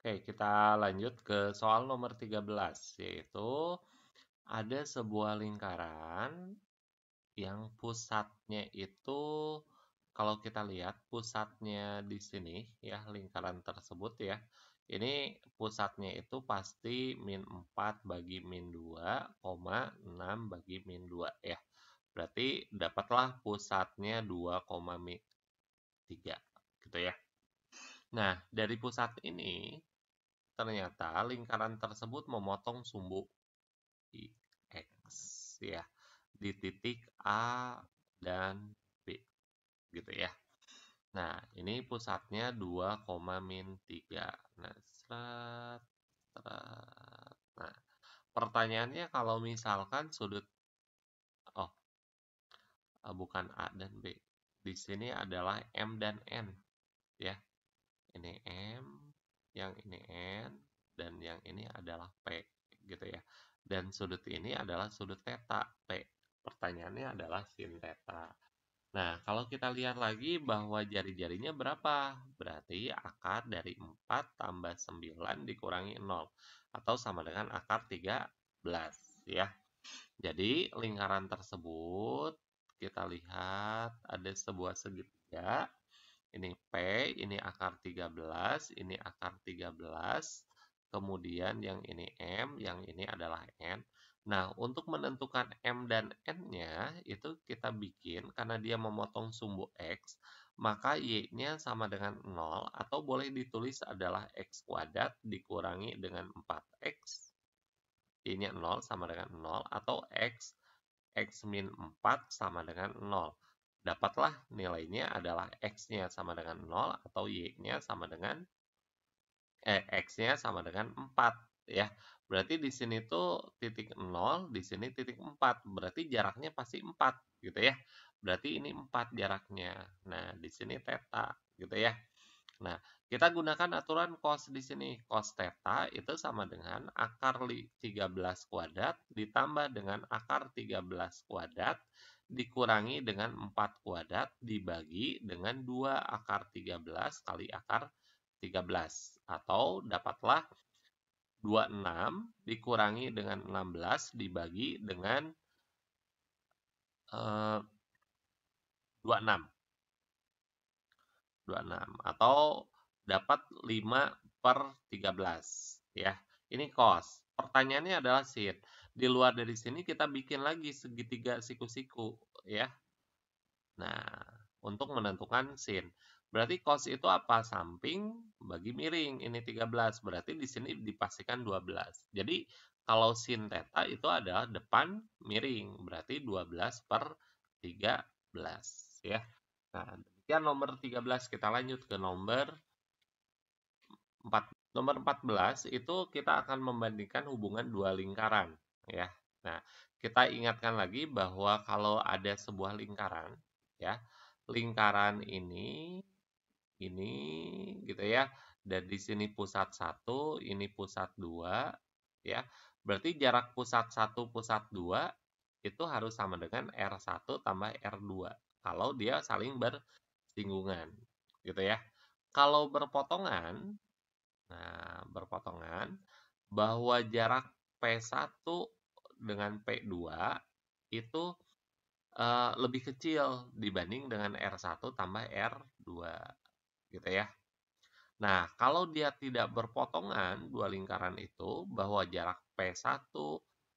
Oke, kita lanjut ke soal nomor 13, yaitu ada sebuah lingkaran yang pusatnya itu, kalau kita lihat pusatnya di sini ya, lingkaran tersebut ya, ini pusatnya itu pasti min 4 bagi min 2, 6 bagi min 2 ya. Berarti dapatlah pusatnya 2,3 gitu ya. Nah, dari pusat ini ternyata lingkaran tersebut memotong sumbu X ya di titik A dan B gitu ya. Nah, ini pusatnya 2,-3. Nah, seret, seret. Nah, pertanyaannya kalau misalkan sudut oh, bukan A dan B. Di sini adalah M dan N ya. Ini M, yang ini N, dan yang ini adalah P gitu ya. Dan sudut ini adalah sudut theta P. Pertanyaannya adalah sin theta. Nah, kalau kita lihat lagi bahwa jari-jarinya berapa? Berarti akar dari 4 tambah 9 dikurangi 0. Atau sama dengan akar 13 ya. Jadi lingkaran tersebut kita lihat ada sebuah segitiga. Ini P, ini akar 13, ini akar 13. Kemudian yang ini M, yang ini adalah N. Nah, untuk menentukan M dan N-nya, itu kita bikin karena dia memotong sumbu X, maka Y-nya sama dengan 0, atau boleh ditulis adalah X kuadrat dikurangi dengan 4X. Y-nya 0 sama dengan 0, atau X min 4 sama dengan 0. Dapatlah nilainya adalah X-nya sama dengan 0 atau Y-nya sama dengan X-nya sama dengan 4 ya. Berarti di sini tuh titik 0, di sini titik 4. Berarti jaraknya pasti 4 gitu ya. Berarti ini 4 jaraknya. Nah, di sini theta gitu ya. Nah, kita gunakan aturan cos di sini. Cos theta itu sama dengan akar 13 kuadrat ditambah dengan akar 13 kuadrat dikurangi dengan 4 kuadrat dibagi dengan 2 akar 13 kali akar 13. Atau dapatlah 26 dikurangi dengan 16 dibagi dengan 26. 26. Atau dapat 5/13 ya. Ini cos. Pertanyaannya adalah sin. Di luar dari sini kita bikin lagi segitiga siku-siku ya. Nah, untuk menentukan sin. Berarti cos itu apa? Samping bagi miring. Ini 13. Berarti di sini dipastikan 12. Jadi kalau sin theta itu adalah depan miring. Berarti 12/13 ya. Nah, demikian nomor 13. Kita lanjut ke nomor 4. Nomor 14 itu kita akan membandingkan hubungan dua lingkaran ya. Nah, kita ingatkan lagi bahwa kalau ada sebuah lingkaran ya, lingkaran ini gitu ya. Dan di sini pusat 1, ini pusat 2 ya. Berarti jarak pusat 1 pusat 2 itu harus sama dengan R1 tambah R2 kalau dia saling bersinggungan gitu ya. Kalau berpotongan, nah, berpotongan bahwa jarak P1 dengan P2 itu lebih kecil dibanding dengan R1 tambah R2 gitu ya. Nah, kalau dia tidak berpotongan dua lingkaran itu bahwa jarak P1,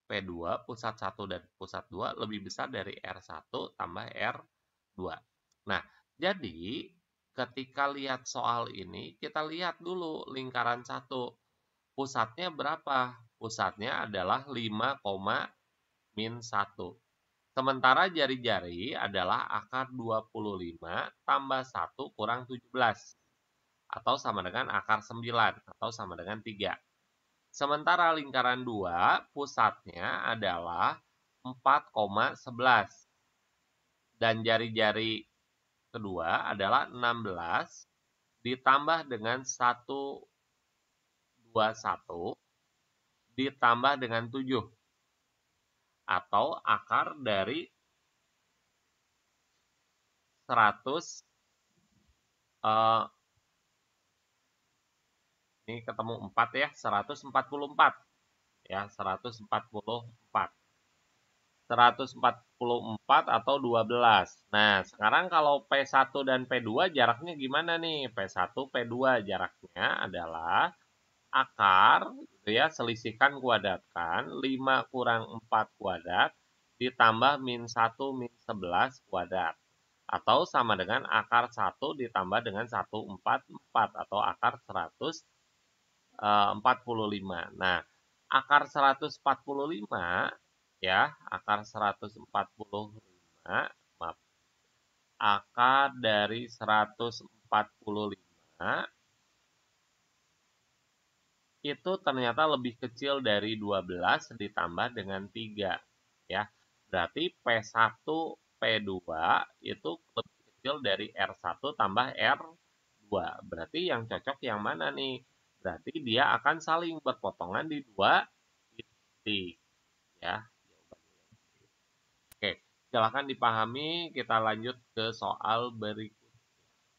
P2, pusat 1 dan pusat 2 lebih besar dari R1 tambah R2. Nah, jadi ketika lihat soal ini, kita lihat dulu lingkaran 1. Pusatnya berapa? Pusatnya adalah 5,-1. Sementara jari-jari adalah akar 25 tambah 1 kurang 17. Atau sama dengan akar 9. Atau sama dengan 3. Sementara lingkaran 2, pusatnya adalah 4,11. Dan jari-jari kedua adalah 16 ditambah dengan 121 ditambah dengan 7 atau akar dari 100 ini Ini ketemu 4 ya, 144. Ya, 144. 144 atau 12. Nah, sekarang kalau P1 dan P2 jaraknya gimana nih? P1, P2 jaraknya adalah akar, gitu ya, selisihkan kuadratkan, 5 kurang 4 kuadrat, ditambah min 1 min 11 kuadrat. Atau sama dengan akar 1 ditambah dengan 144 atau akar 145. Nah, akar 145 ya, akar 145, maaf, akar dari 145 itu ternyata lebih kecil dari 12 ditambah dengan 3, ya. Berarti P1, P2 itu lebih kecil dari R1 tambah R2. Berarti yang cocok yang mana nih? Berarti dia akan saling berpotongan di 2 titik, ya. Oke, silakan dipahami, kita lanjut ke soal berikutnya.